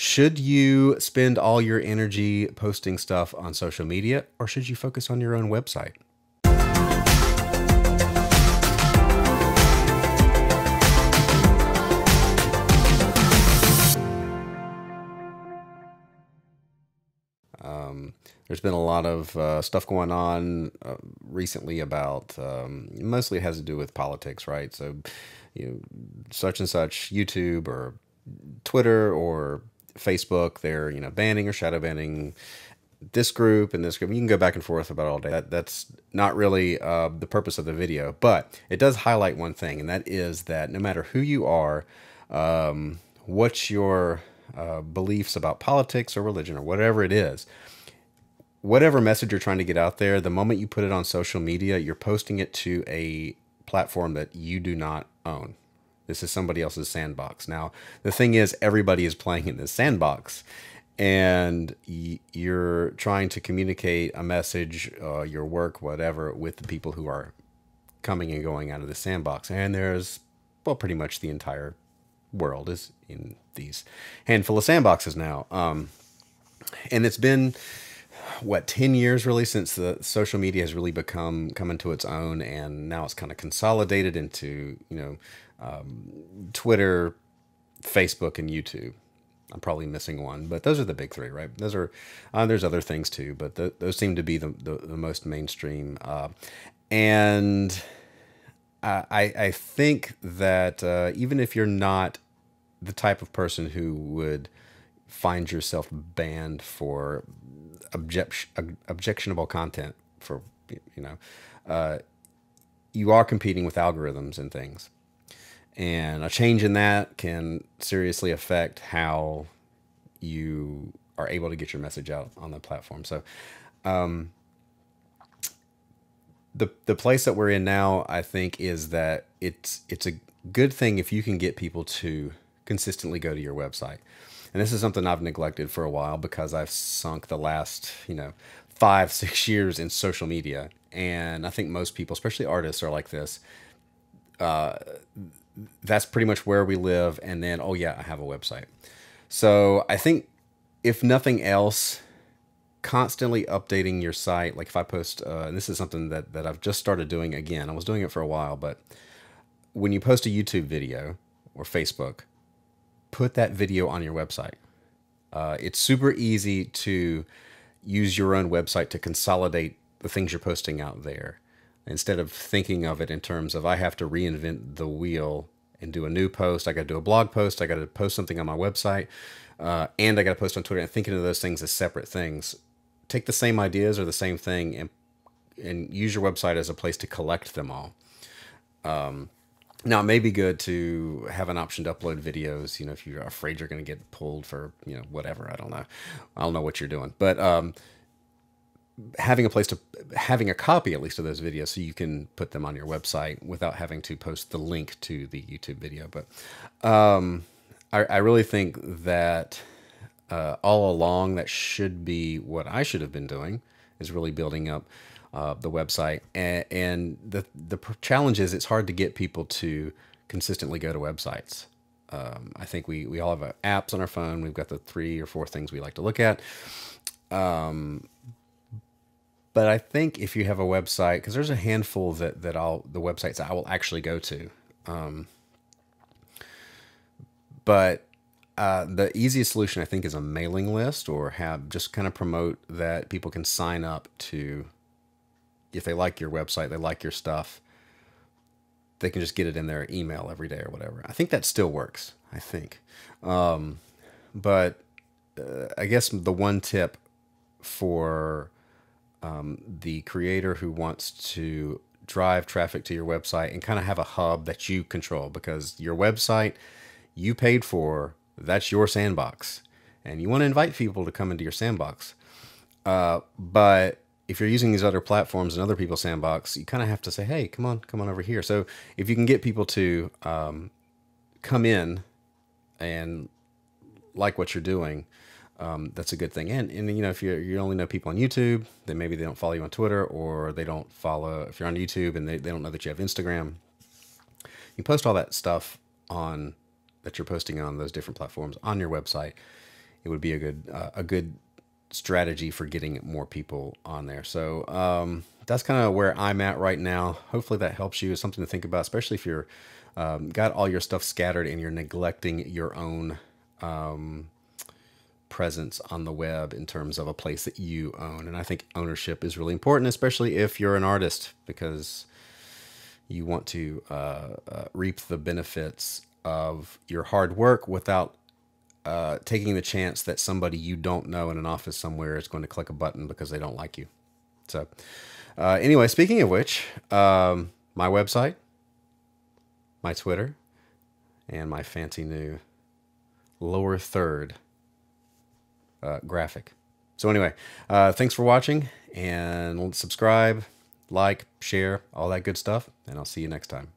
Should you spend all your energy posting stuff on social media, or should you focus on your own website? There's been a lot of stuff going on recently about, mostly it has to do with politics, right? So, such and such YouTube or Twitter or Facebook, they're, banning or shadow banning this group and this group. You can go back and forth about it all day. That's not really the purpose of the video, but it does highlight one thing, and that is that no matter who you are, what's your beliefs about politics or religion or whatever it is, whatever message you're trying to get out there, the moment you put it on social media, you're posting it to a platform that you do not own. This is somebody else's sandbox. Now, the thing is, everybody is playing in this sandbox, and you're trying to communicate a message, your work, whatever, with the people who are coming and going out of the sandbox. And there's, well, pretty much the entire world is in these handful of sandboxes now. And it's been, what, 10 years really since the social media has really come into its own, and now it's kind of consolidated into, Twitter, Facebook, and YouTube. I'm probably missing one, but those are the big three, right? Those are, there's other things too, but those seem to be the most mainstream. And I think that even if you're not the type of person who would find yourself banned for objectionable content, for, you are competing with algorithms and things. And a change in that can seriously affect how you are able to get your message out on the platform. So the place that we're in now, I think, is that it's a good thing if you can get people to consistently go to your website. And this is something I've neglected for a while because I've sunk the last, 5-6 years in social media. And I think most people, especially artists, are like this. That's pretty much where we live. And then, oh yeah, I have a website. So I think if nothing else, constantly updating your site. Like if I post, and this is something that I've just started doing again. I was doing it for a while, but when you post a YouTube video or Facebook, put that video on your website. It's super easy to use your own website to consolidate the things you're posting out there, instead of thinking of it in terms of I have to reinvent the wheel and do a new post. I got to do a blog post. I got to post something on my website, and I got to post on Twitter. And thinking of those things as separate things. Take the same ideas or the same thing and use your website as a place to collect them all. Now, it may be good to have an option to upload videos, if you're afraid you're going to get pulled for, whatever. I don't know. I don't know what you're doing. But having a copy, at least, of those videos so you can put them on your website without having to post the link to the YouTube video. But I really think that all along that should be what I should have been doing, is really building up the website. And the challenge is it's hard to get people to consistently go to websites. I think we all have apps on our phone. We've got the 3 or 4 things we like to look at. But I think if you have a website, because there's a handful the websites that I will actually go to. But the easiest solution, I think, is a mailing list, or just kind of promote that people can sign up to, if they like your website, they like your stuff, they can just get it in their email every day or whatever. I think that still works, I think. But I guess the one tip for the creator who wants to drive traffic to your website and kind of have a hub that you control, because your website you paid for, that's your sandbox, and you want to invite people to come into your sandbox. But if you're using these other platforms and other people's sandbox, you kind of have to say, hey, come on over here. So if you can get people to come in and like what you're doing, that's a good thing. And if you only know people on YouTube, then maybe they don't follow you on Twitter, or they don't follow, if you're on YouTube and they don't know that you have Instagram, you post all that stuff that you're posting on those different platforms on your website. it would be a good strategy for getting more people on there. So that's kind of where I'm at right now. Hopefully that helps you. It's something to think about, especially if you're got all your stuff scattered and you're neglecting your own presence on the web in terms of a place that you own. And I think ownership is really important, especially if you're an artist, because you want to reap the benefits of your hard work without taking the chance that somebody you don't know in an office somewhere is going to click a button because they don't like you. So anyway, speaking of which, my website, my Twitter, and my fancy new lower third graphic. So anyway, thanks for watching, and subscribe, like, share, all that good stuff, and I'll see you next time.